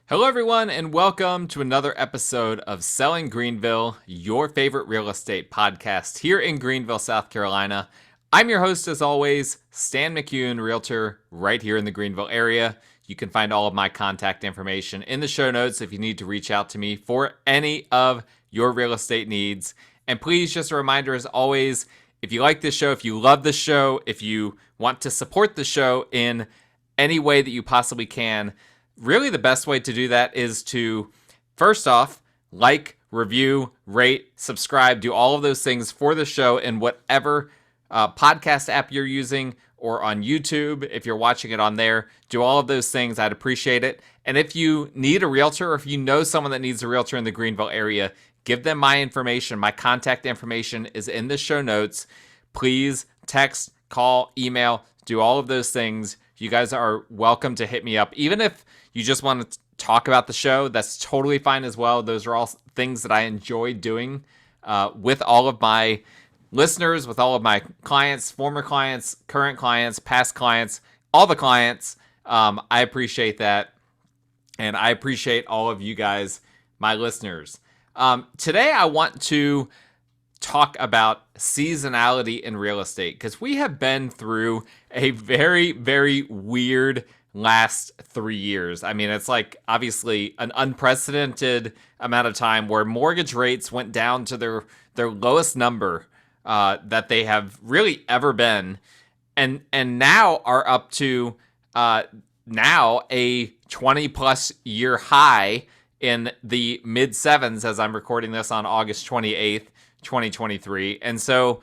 Hello, everyone, and welcome to another episode of Selling Greenville, your favorite real estate podcast here in Greenville, South Carolina. I'm your host, as always, Stan McCune, realtor right here in the Greenville area. You can find all of my contact information in the show notes if you need to reach out to me for any of your real estate needs. And please, just a reminder, as always, if you like this show, if you love this show, if you want to support the show in any way that you possibly can, really the best way to do that is to, first off, like, review, rate, subscribe, do all of those things for the show in whatever podcast app you're using or on YouTube. If you're watching it on there, do all of those things. I'd appreciate it. And if you need a realtor, or if you know someone that needs a realtor in the Greenville area, give them my information. My contact information is in the show notes. Please text, call, email, do all of those things. You guys are welcome to hit me up. Even if you just want to talk about the show, that's totally fine as well. Those are all things that I enjoy doing with all of my listeners, with all of my clients, former clients, current clients, past clients, all the clients. I appreciate that. And I appreciate all of you guys, my listeners. Today, I want to talk about seasonality in real estate, because we have been through a very, very weird last 3 years. I mean, it's like obviously an unprecedented amount of time where mortgage rates went down to their lowest number that they have really ever been, and now are up to now a 20 plus year high in the mid sevens as I'm recording this on August 28th, 2023. And so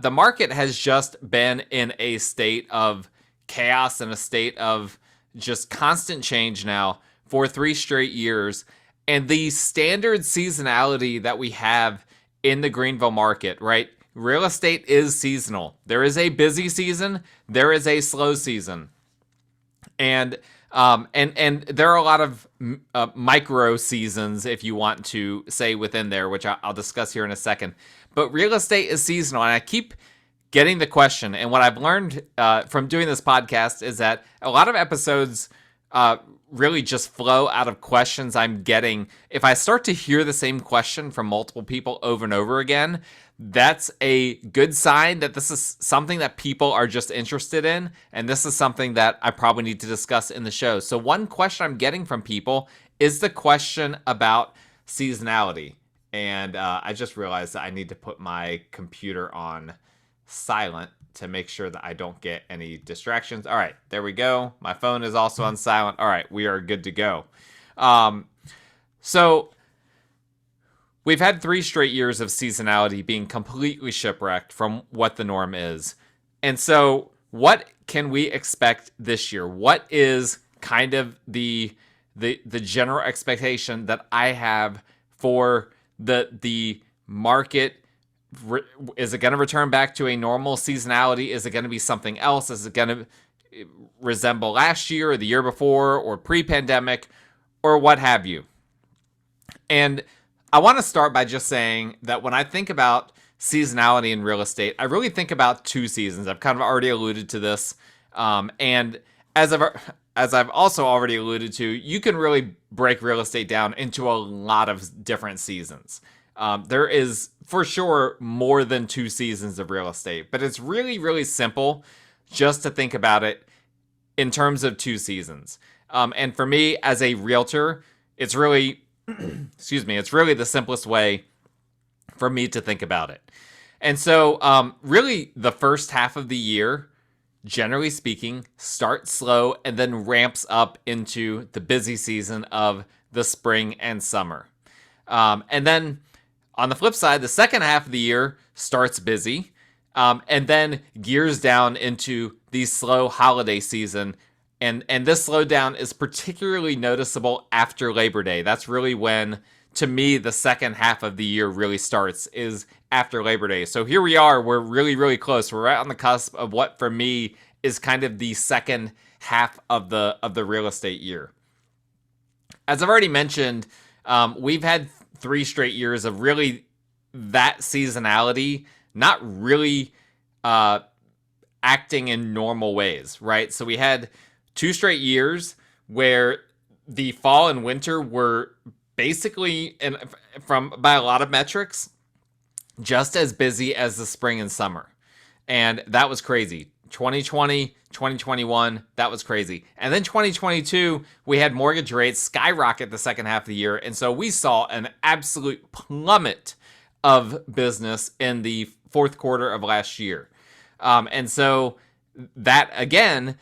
the market has just been in a state of chaos and a state of just constant change now for 3 straight years. And the standard seasonality that we have in the Greenville market, right? Real estate is seasonal. There is a busy season, there is a slow season. And there are a lot of micro seasons, if you want to say, within there, which I'll discuss here in a second. But real estate is seasonal, and I keep getting the question. And what I've learned from doing this podcast is that a lot of episodes really just flow out of questions I'm getting. If I start to hear the same question from multiple people over and over again, that's a good sign that this is something that people are just interested in, and this is something that I probably need to discuss in the show. So one question I'm getting from people is the question about seasonality. And I just realized that I need to put my computer on silent to make sure that I don't get any distractions. All right, there we go. My phone is also on silent. All right, we are good to go. So we've had 3 straight years of seasonality being completely shipwrecked from what the norm is. And so what can we expect this year? What is kind of the general expectation that I have for the market? Is it going to return back to a normal seasonality? Is it going to be something else? Is it going to resemble last year or the year before or pre-pandemic or what have you? And I want to start by just saying that when I think about seasonality in real estate, I really think about 2 seasons. I've kind of already alluded to this. And as I've also already alluded to, you can really break real estate down into a lot of different seasons. There is for sure more than 2 seasons of real estate, but it's really, really simple just to think about it in terms of 2 seasons. And for me as a realtor, it's really, it's really the simplest way for me to think about it. And so really the first half of the year, generally speaking, starts slow and then ramps up into the busy season of the spring and summer. And then on the flip side, the second half of the year starts busy and then gears down into the slow holiday season. And this slowdown is particularly noticeable after Labor Day. That's really when, to me, the second half of the year really starts, is after Labor Day. So here we are. We're really, really close. We're right on the cusp of what, for me, is kind of the second half of the real estate year. As I've already mentioned, we've had 3 straight years of really that seasonality not really acting in normal ways, right? So we had 2 straight years where the fall and winter were basically, and from by a lot of metrics, just as busy as the spring and summer. And that was crazy. 2020, 2021, that was crazy. And then 2022, we had mortgage rates skyrocket the second half of the year. And so we saw an absolute plummet of business in the fourth quarter of last year. And so that, again,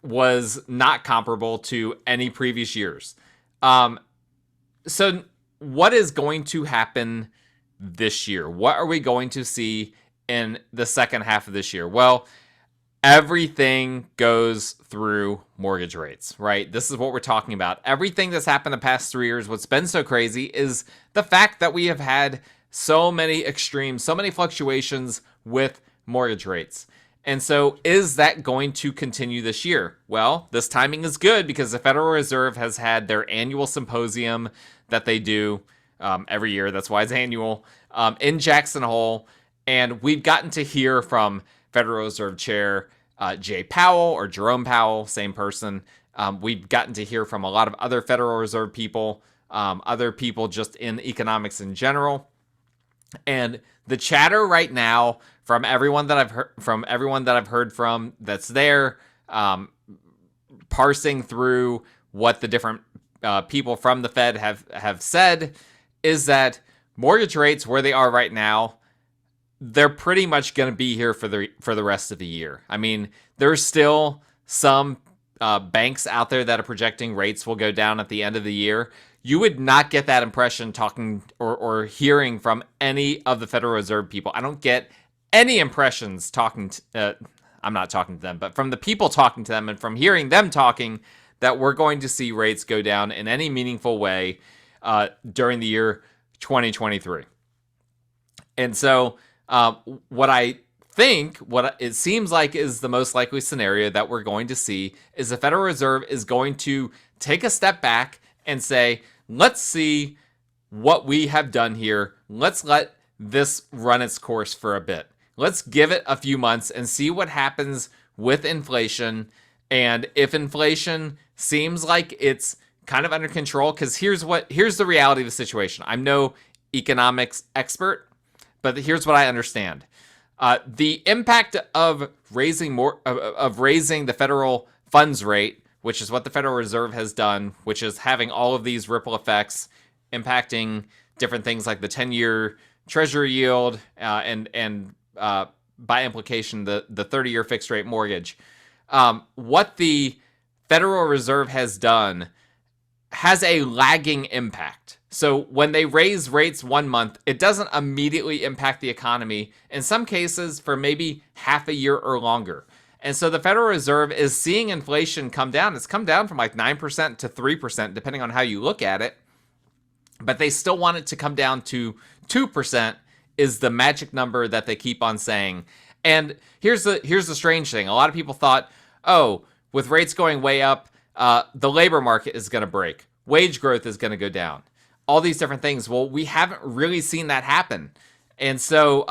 was not comparable to any previous years. So what is going to happen this year? What are we going to see in the second half of this year? Well, everything goes through mortgage rates, right? This is what we're talking about. Everything that's happened the past 3 years, what's been so crazy is the fact that we have had so many extremes, so many fluctuations with mortgage rates. And so is that going to continue this year? Well, this timing is good because the Federal Reserve has had their annual symposium that they do every year. That's why it's annual, in Jackson Hole. And we've gotten to hear from Federal Reserve Chair Jay Powell, or Jerome Powell, same person. We've gotten to hear from a lot of other Federal Reserve people, other people just in economics in general. And the chatter right now from everyone that I've heard from that's there, parsing through what the different people from the Fed have said, is that mortgage rates where they are right now, they're pretty much going to be here for the rest of the year. I mean, there's still some banks out there that are projecting rates will go down at the end of the year. You would not get that impression talking or hearing from any of the Federal Reserve people. I don't get any impressions talking to, I'm not talking to them, but from the people talking to them and from hearing them talking, that we're going to see rates go down in any meaningful way during the year 2023. And so what it seems like is the most likely scenario that we're going to see is the Federal Reserve is going to take a step back and say, let's see what we have done here. Let's let this run its course for a bit. Let's give it a few months and see what happens with inflation. And if inflation seems like it's kind of under control, because here's the reality of the situation. I'm no economics expert, but here's what I understand. The impact of raising the federal funds rate, which is what the Federal Reserve has done, which is having all of these ripple effects impacting different things like the 10-year Treasury yield and by implication the 30-year fixed rate mortgage. What the Federal Reserve has done has a lagging impact. So when they raise rates 1 month, it doesn't immediately impact the economy, in some cases for maybe half a year or longer. And so the Federal Reserve is seeing inflation come down. It's come down from like 9% to 3%, depending on how you look at it. But they still want it to come down to 2% is the magic number that they keep on saying. And here's the strange thing. A lot of people thought, oh, with rates going way up, the labor market is going to break. Wage growth is going to go down. All these different things. Well, we haven't really seen that happen. And so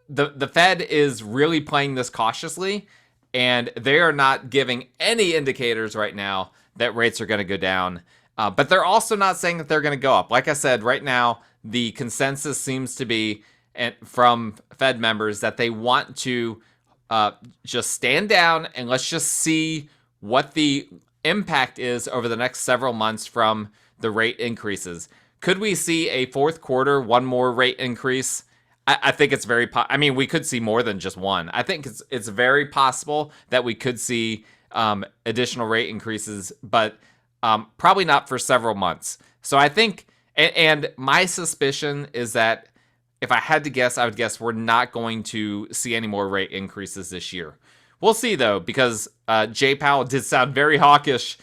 the Fed is really playing this cautiously, and they are not giving any indicators right now that rates are going to go down. But they're also not saying that they're going to go up. Like I said, right now, the consensus seems to be from Fed members that they want to just stand down and let's just see what the impact is over the next several months from the rate increases. Could we see a fourth quarter, one more rate increase? I think it's we could see more than just one. I think it's very possible that we could see additional rate increases, but probably not for several months. So I think, and my suspicion is that if I had to guess, I would guess we're not going to see any more rate increases this year. We'll see, though, because Jay Powell did sound very hawkish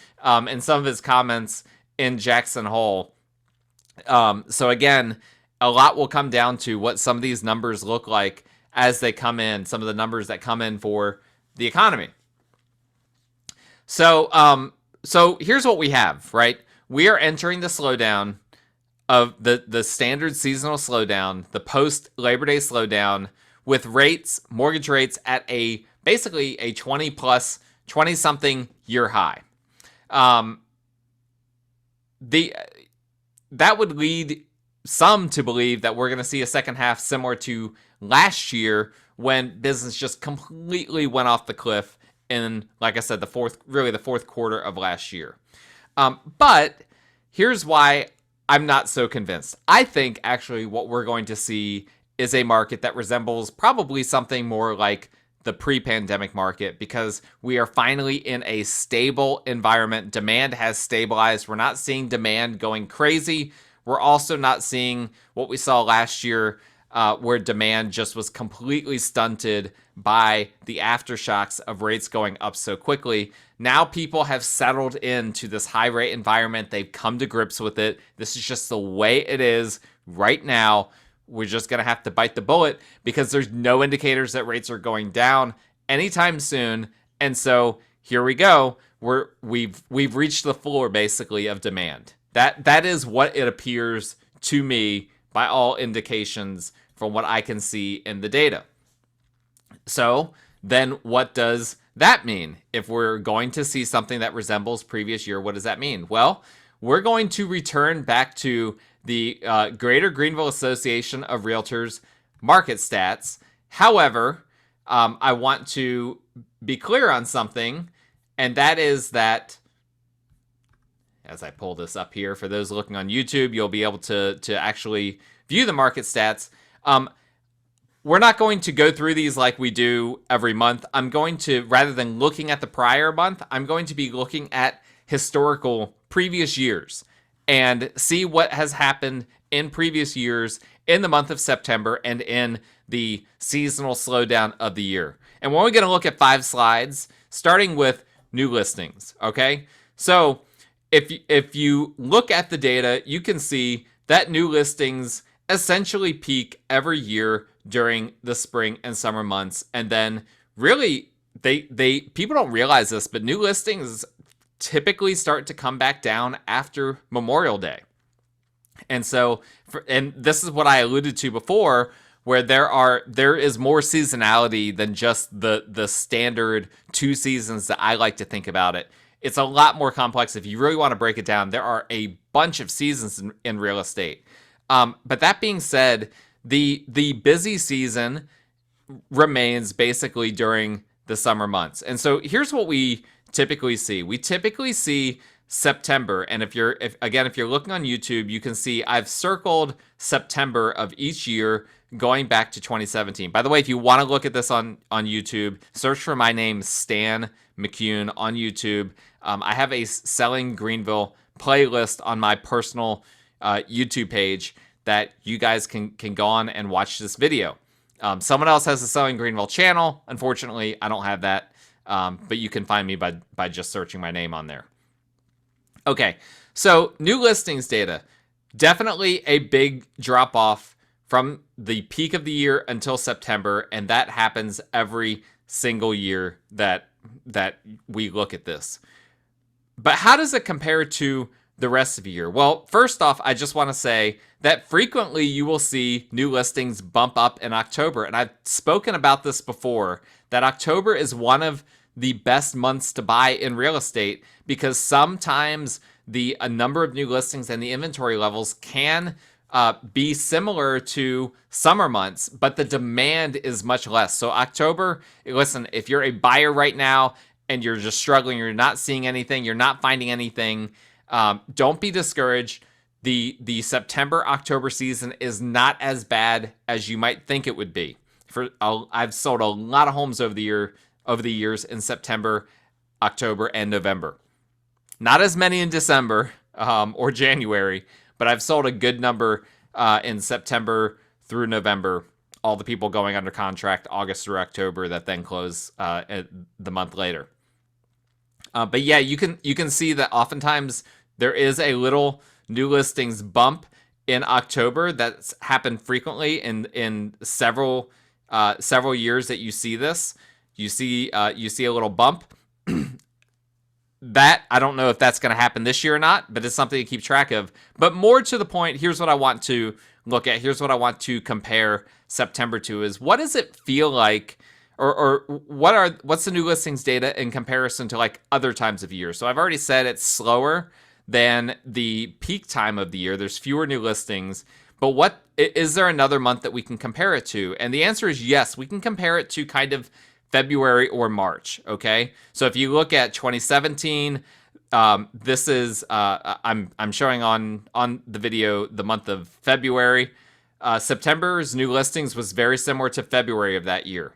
in some of his comments in Jackson Hole. So again, a lot will come down to what some of these numbers look like as they come in, some of the numbers that come in for the economy. So here's what we have, right? We are entering the slowdown of the standard seasonal slowdown, the post-Labor Day slowdown, with mortgage rates at basically a 20-something year high. the that would lead some to believe that we're going to see a second half similar to last year when business just completely went off the cliff in, like I said, the fourth quarter of last year. But here's why I'm not so convinced. I think actually what we're going to see is a market that resembles probably something more like the pre-pandemic market, because we are finally in a stable environment. Demand has stabilized. We're not seeing demand going crazy. We're also not seeing what we saw last year, where demand just was completely stunted by the aftershocks of rates going up so quickly. Now people have settled into this high rate environment. They've come to grips with it. This is just the way it is right now. We're just going to have to bite the bullet because there's no indicators that rates are going down anytime soon. And so here we go. We've reached the floor basically of demand. That is what it appears to me by all indications from what I can see in the data. So then what does that mean? If we're going to see something that resembles previous year, what does that mean? Well, we're going to return back to the Greater Greenville Association of Realtors market stats. However, I want to be clear on something, and that is that, as I pull this up here, for those looking on YouTube, you'll be able to actually view the market stats. We're not going to go through these like we do every month. I'm going to, rather than looking at the prior month, I'm going to be looking at historical previous years and see what has happened in previous years in the month of September and in the seasonal slowdown of the year. And we're only going to look at 5 slides, starting with new listings, okay? So if you look at the data, you can see that new listings essentially peak every year during the spring and summer months. And then really, people don't realize this, but new listings typically start to come back down after Memorial Day. And so, and this is what I alluded to before, where there is more seasonality than just the standard 2 seasons that I like to think about it. It's a lot more complex. If you really want to break it down, there are a bunch of seasons in real estate. But that being said, the busy season remains basically during the summer months. And so here's what we typically see. We typically see September. And if you're looking on YouTube, you can see I've circled September of each year going back to 2017. By the way, if you want to look at this on YouTube, search for my name, Stan McCune, on YouTube. I have a Selling Greenville playlist on my personal YouTube page that you guys can go on and watch this video. Someone else has a Selling Greenville channel. Unfortunately, I don't have that, but you can find me by just searching my name on there. Okay, so new listings data. Definitely a big drop off from the peak of the year until September, and that happens every single year that we look at this. But how does it compare to the rest of the year? Well, first off, I just want to say that frequently you will see new listings bump up in October. And I've spoken about this before, that October is one of the best months to buy in real estate because sometimes the number of new listings and the inventory levels can be similar to summer months, but the demand is much less. So October, listen, if you're a buyer right now and you're just struggling, you're not seeing anything, you're not finding anything, don't be discouraged. The September-October season is not as bad as you might think it would be. I've sold a lot of homes over the years in September, October, and November. Not as many in December or January, but I've sold a good number in September through November. All the people going under contract August through October that then close the month later. But yeah, you can see that oftentimes there is a little new listings bump in October. That's happened frequently in several years that you see this. You see a little bump. That, I don't know if that's going to happen this year or not, but it's something to keep track of. But more to the point, here's what I want to look at. Here's what I want to compare September to is what does it feel like, or what's the new listings data in comparison to like other times of year? So I've already said it's slower than the peak time of the year. There's fewer new listings. But what is there another month that we can compare it to? And the answer is yes, we can compare it to kind of February or March, okay? So if you look at 2017, this is I'm showing on the video the month of February. September's new listings was very similar to February of that year.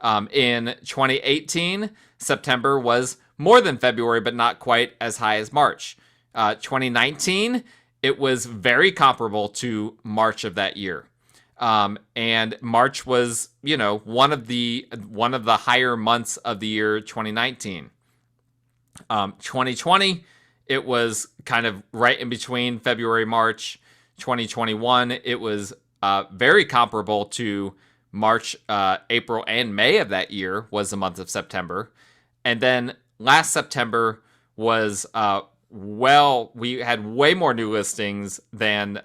In 2018, September was more than February, but not quite as high as March. 2019, it was very comparable to March of that year. And March was, one of the higher months of the year 2019. 2020, it was kind of right in between February, March. 2021, it was very comparable to March, April, and May of that year was the month of September. And then last September was, we had way more new listings than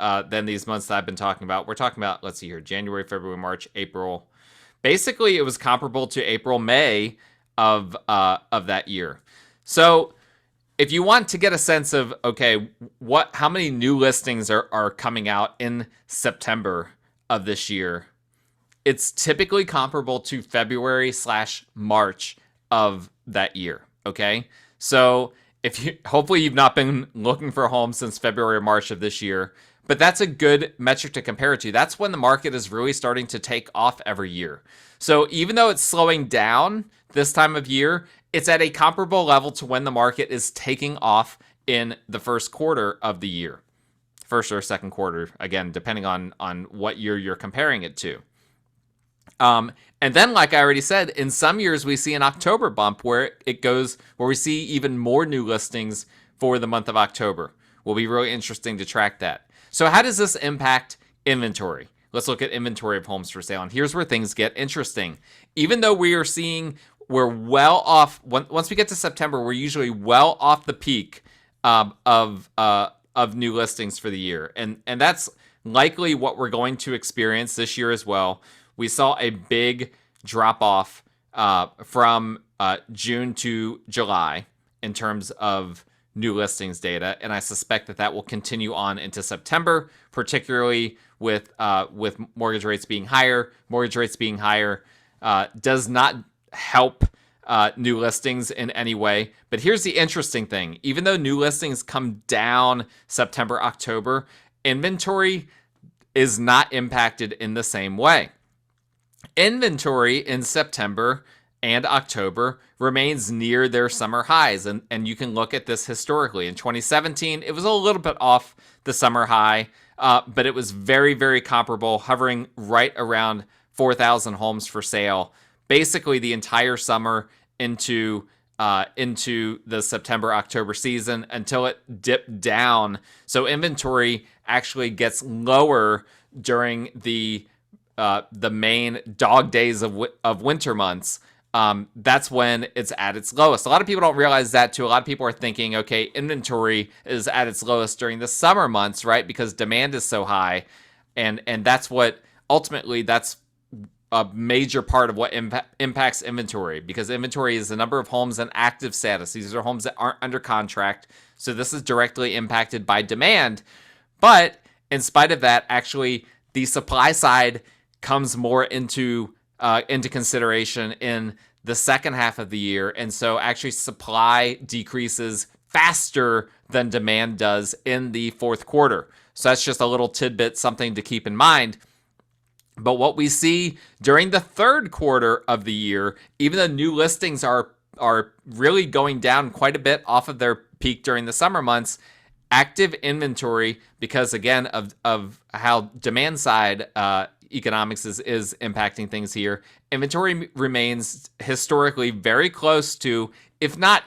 these months that I've been talking about. We're talking about, let's see here, January, February, March, April. Basically, it was comparable to April, May of that year. So if you want to get a sense of, okay, how many new listings are coming out in September of this year, it's typically comparable to February/March of that year, okay? So hopefully you've not been looking for a home since February or March of this year, but that's a good metric to compare it to. That's when the market is really starting to take off every year. So even though it's slowing down this time of year, it's at a comparable level to when the market is taking off in the first quarter of the year. First or second quarter, again, depending on what year you're comparing it to. And then, like I already said, in some years we see an October bump where we see even more new listings for the month of October. Will be really interesting to track that. So how does this impact inventory? Let's look at inventory of homes for sale. And here's where things get interesting. Even though we're well off, once we get to September, we're usually well off the peak of new listings for the year. And that's likely what we're going to experience this year as well. We saw a big drop off from June to July in terms of new listings data, and I suspect that will continue on into September, particularly with mortgage rates being higher. Mortgage rates being higher does not help new listings in any way. But here's the interesting thing: even though new listings come down September, October, inventory is not impacted in the same way. Inventory in September and October remains near their summer highs. And you can look at this historically. In 2017, it was a little bit off the summer high, but it was very, very comparable, hovering right around 4,000 homes for sale, basically the entire summer into the September-October season until it dipped down. So inventory actually gets lower during the main dog days of winter months. That's when it's at its lowest. A lot of people don't realize that too. A lot of people are thinking, okay, inventory is at its lowest during the summer months, right? Because demand is so high. And that's what, ultimately, that's a major part of what impacts inventory, because inventory is the number of homes in active status. These are homes that aren't under contract. So this is directly impacted by demand. But in spite of that, actually, the supply side comes more into consideration in the second half of the year. And so actually supply decreases faster than demand does in the fourth quarter. So that's just a little tidbit, something to keep in mind. But what we see during the third quarter of the year, even though new listings are really going down quite a bit off of their peak during the summer months, active inventory, because again of how demand side economics is impacting things here, inventory remains historically very close to, if not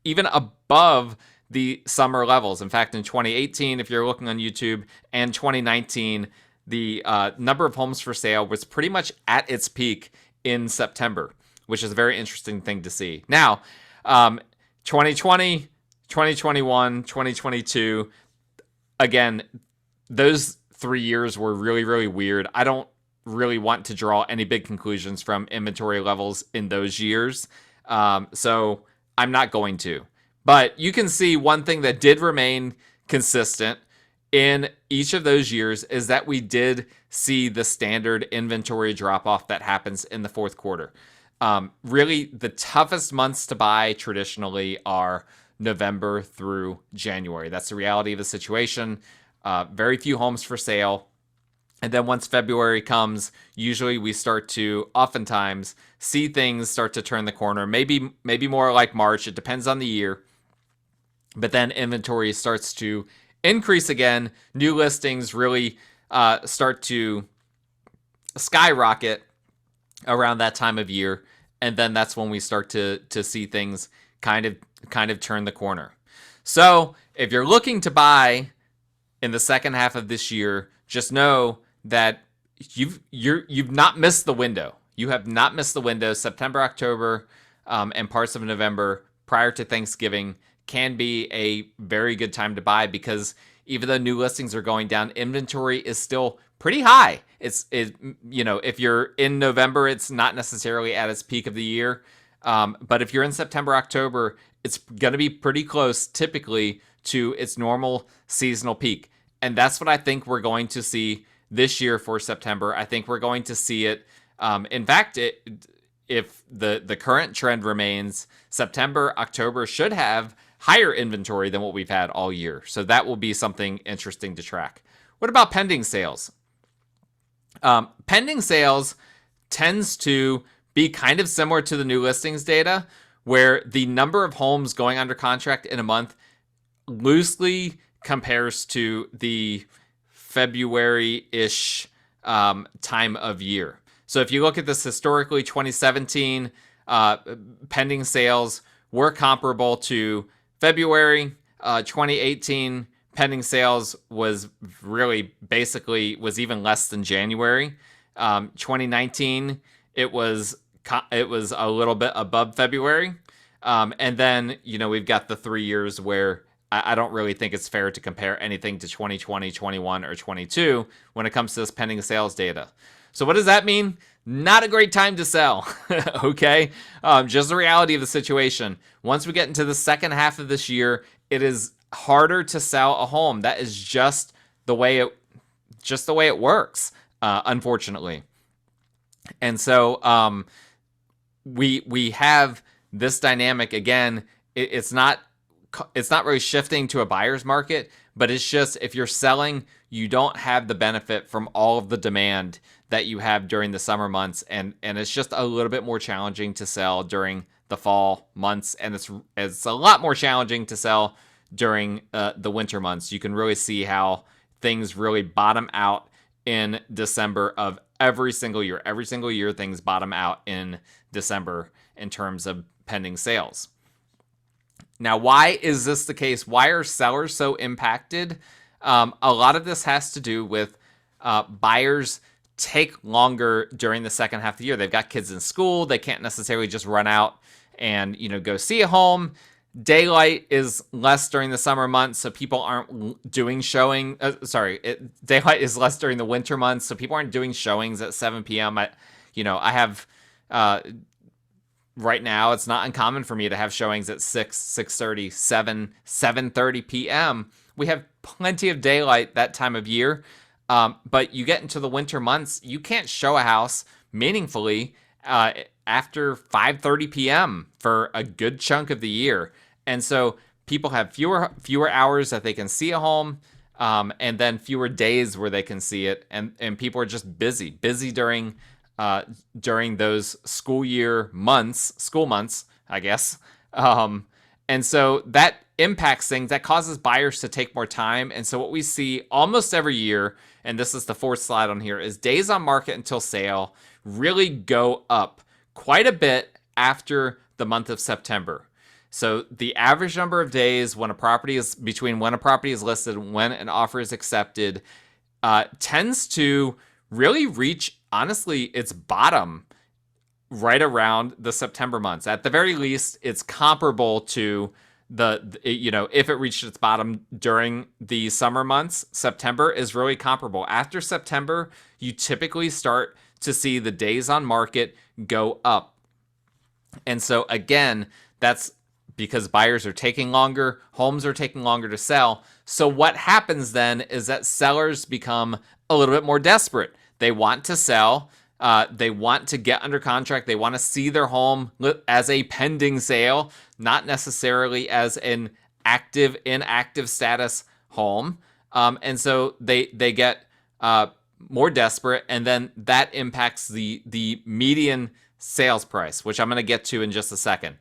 even above, the summer levels. In fact, in 2018, if you're looking on YouTube, and 2019, the number of homes for sale was pretty much at its peak in September, which is a very interesting thing to see. Now, 2020, 2021, 2022, again, those 3 years were really, really weird. I don't really want to draw any big conclusions from inventory levels in those years. So I'm not going to. But you can see one thing that did remain consistent in each of those years is that we did see the standard inventory drop off that happens in the fourth quarter. Really, the toughest months to buy traditionally are November through January. That's the reality of the situation. Very few homes for sale. And then once February comes, usually we start to oftentimes see things start to turn the corner. Maybe more like March. It depends on the year. But then inventory starts to increase again. New listings really start to skyrocket around that time of year. And then that's when we start to see things kind of turn the corner. So if you're looking to buy in the second half of this year, just know that you've not missed the window. You have not missed the window. September, October, and parts of November prior to Thanksgiving can be a very good time to buy, because even though new listings are going down, inventory is still pretty high. It's if you're in November, it's not necessarily at its peak of the year. But if you're in September, October, it's going to be pretty close typically to its normal seasonal peak. And that's what I think we're going to see this year for September. I think we're going to see it. In fact, if the current trend remains, September, October should have higher inventory than what we've had all year. So that will be something interesting to track. What about pending sales? Pending sales tends to be kind of similar to the new listings data, where the number of homes going under contract in a month loosely compares to the February-ish time of year. So if you look at this historically, 2017 pending sales were comparable to February. 2018 pending sales was really basically was even less than January. 2019 it was a little bit above February. And then we've got the 3 years where I don't really think it's fair to compare anything to 2020, 21, or 22 when it comes to this pending sales data. So what does that mean? Not a great time to sell, okay? Just the reality of the situation. Once we get into the second half of this year, it is harder to sell a home. That is just the way it works, unfortunately. And so we have this dynamic again. It's not really shifting to a buyer's market, but it's just if you're selling, you don't have the benefit from all of the demand that you have during the summer months, and it's just a little bit more challenging to sell during the fall months, and it's a lot more challenging to sell during the winter months. You can really see how things really bottom out in December of every single year. Every single year, things bottom out in December in terms of pending sales. Now, why is this the case? Why are sellers so impacted? A lot of this has to do with buyers take longer during the second half of the year. They've got kids in school. They can't necessarily just run out and go see a home. Daylight is less during the summer months, so people aren't doing showing. Daylight is less during the winter months, so people aren't doing showings at 7 p.m. I have right now, it's not uncommon for me to have showings at 6, 6:30, 7, 7:30 p.m. We have plenty of daylight that time of year, but you get into the winter months, you can't show a house meaningfully after 5:30 p.m. for a good chunk of the year. And so people have fewer hours that they can see a home, and then fewer days where they can see it. And people are just busy during those school months, I guess. And so that impacts things, that causes buyers to take more time. And so what we see almost every year, and this is the fourth slide on here, is days on market until sale really go up quite a bit after the month of September. So the average number of days when a property is listed and when an offer is accepted tends to really reach, honestly, its bottom right around the September months. At the very least, it's comparable to if it reached its bottom during the summer months, September is really comparable. After September, you typically start to see the days on market go up. And so again, that's because buyers are taking longer, homes are taking longer to sell. So what happens then is that sellers become a little bit more desperate. They want to sell. They want to get under contract. They want to see their home as a pending sale, not necessarily as an inactive status home. And so they get more desperate, and then that impacts the median sales price, which I'm going to get to in just a second.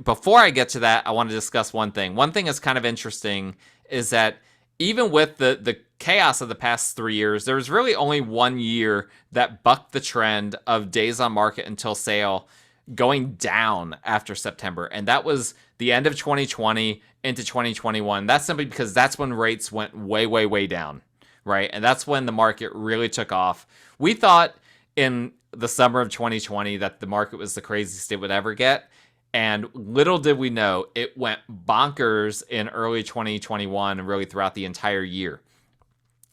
Before I get to that, I want to discuss one thing. One thing that's kind of interesting is that even with the chaos of the past 3 years, there was really only 1 year that bucked the trend of days on market until sale going down after September. And that was the end of 2020 into 2021. That's simply because that's when rates went way, way, way down, right? And that's when the market really took off. We thought in the summer of 2020 that the market was the craziest it would ever get. And little did we know, it went bonkers in early 2021 and really throughout the entire year.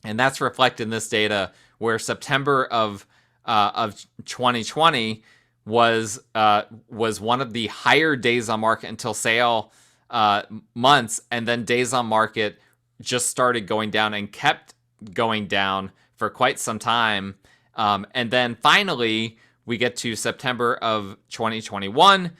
And that's reflected in this data, where September of 2020 was one of the higher days on market until sale months, and then days on market just started going down and kept going down for quite some time. And then finally, we get to September of 2021,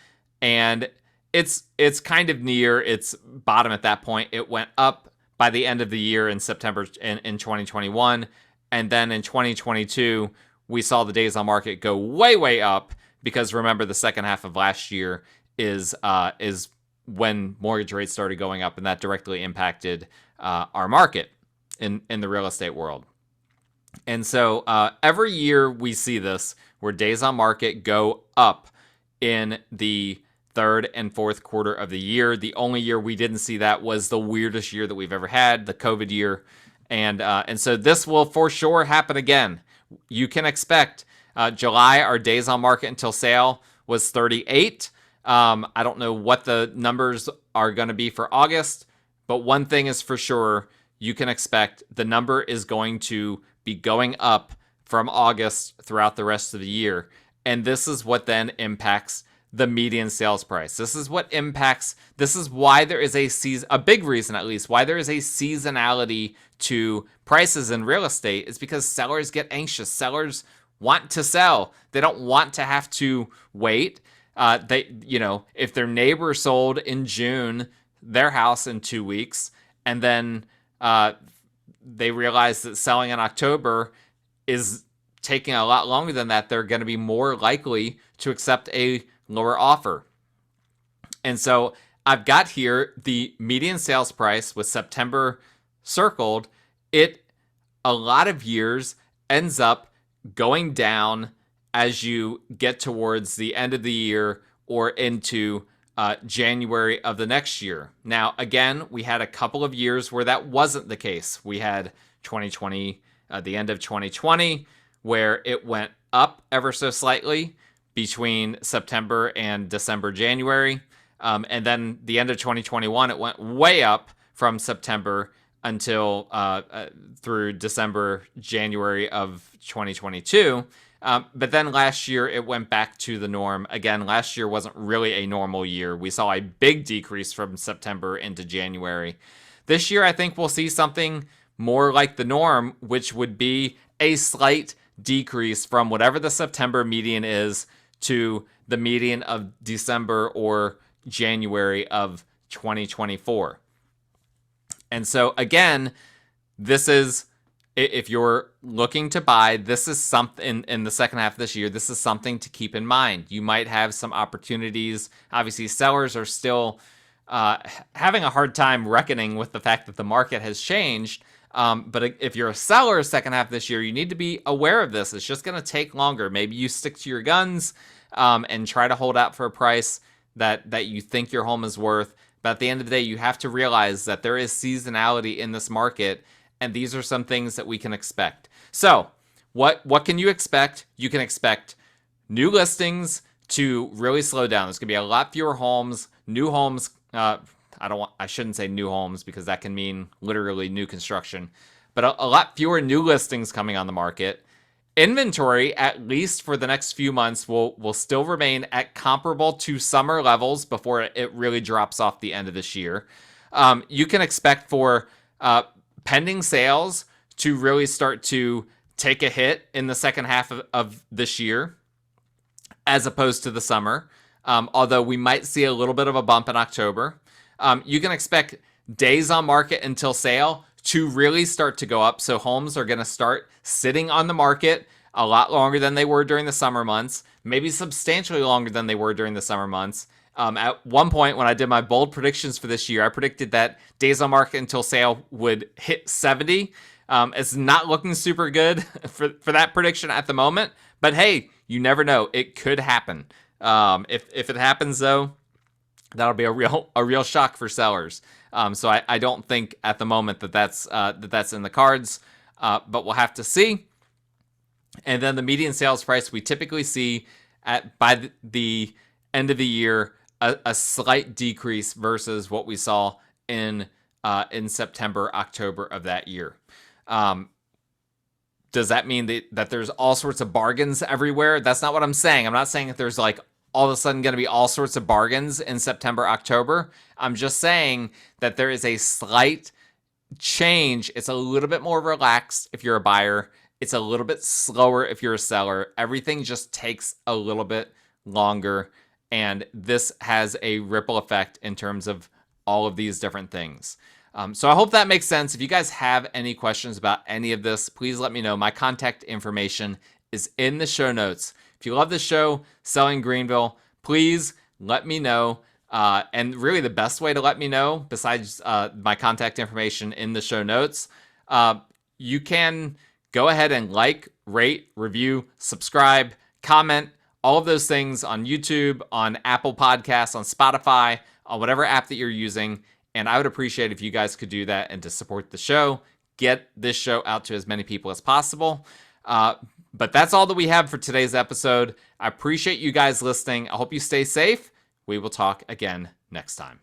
and it's kind of near its bottom at that point. It went up by the end of the year in September in 2021. And then in 2022, we saw the days on market go way, way up, because remember, the second half of last year is when mortgage rates started going up, and that directly impacted our market in the real estate world. And so every year we see this, where days on market go up in the third and fourth quarter of the year. The only year we didn't see that was the weirdest year that we've ever had, the COVID year. And so this will for sure happen again. You can expect July, our days on market until sale was 38. I don't know what the numbers are going to be for August, but one thing is for sure, you can expect the number is going to be going up from August throughout the rest of the year. And this is what then impacts the median sales price. This is why there is a big reason, at least, why there is a seasonality to prices in real estate, is because sellers get anxious. Sellers want to sell. They don't want to have to wait. If their neighbor sold in June their house in 2 weeks, and then they realize that selling in October is taking a lot longer than that, they're going to be more likely to accept a lower offer. And so I've got here the median sales price with September circled. It, a lot of years, ends up going down as you get towards the end of the year or into January of the next year. Now, again, we had a couple of years where that wasn't the case. We had 2020, the end of 2020, where it went up ever so slightly between September and December, January. And then the end of 2021, it went way up from September until through December, January of 2022. But then last year, it went back to the norm. Again, last year wasn't really a normal year. We saw a big decrease from September into January. This year, I think we'll see something more like the norm, which would be a slight decrease from whatever the September median is to the median of December or January of 2024. And so again, this is, if you're looking to buy, this is something in the second half of this year, this is something to keep in mind. You might have some opportunities. Obviously, sellers are still having a hard time reckoning with the fact that the market has changed. But if you're a seller second half of this year, you need to be aware of this. It's just going to take longer. Maybe you stick to your guns and try to hold out for a price that you think your home is worth. But at the end of the day, you have to realize that there is seasonality in this market, and these are some things that we can expect. So what can you expect? You can expect new listings to really slow down. There's going to be a lot fewer homes, new homes. I shouldn't say new homes, because that can mean literally new construction, but a lot fewer new listings coming on the market. Inventory, at least for the next few months, will still remain at comparable to summer levels before it really drops off the end of this year. You can expect for pending sales to really start to take a hit in the second half of this year as opposed to the summer, although we might see a little bit of a bump in October. You can expect days on market until sale to really start to go up. So homes are going to start sitting on the market a lot longer than they were during the summer months, maybe substantially longer than they were during the summer months. At one point, when I did my bold predictions for this year, I predicted that days on market until sale would hit 70. It's not looking super good for that prediction at the moment, but hey, you never know. It could happen. If it happens though, that'll be a real shock for sellers. So I don't think at the moment that's in the cards, but we'll have to see. And then the median sales price we typically see by the end of the year a slight decrease versus what we saw in September, October of that year. Does that mean that there's all sorts of bargains everywhere? That's not what I'm saying. I'm not saying that there's like all of a sudden going to be all sorts of bargains in September, October. I'm just saying that there is a slight change. It's a little bit more relaxed if you're a buyer. It's a little bit slower if you're a seller. Everything just takes a little bit longer. And this has a ripple effect in terms of all of these different things. So I hope that makes sense. If you guys have any questions about any of this, please let me know. My contact information is in the show notes. If you love this show, Selling Greenville, please let me know. And really the best way to let me know, besides my contact information in the show notes, you can go ahead and like, rate, review, subscribe, comment, all of those things on YouTube, on Apple Podcasts, on Spotify, on whatever app that you're using. And I would appreciate if you guys could do that and to support the show, get this show out to as many people as possible. But that's all that we have for today's episode. I appreciate you guys listening. I hope you stay safe. We will talk again next time.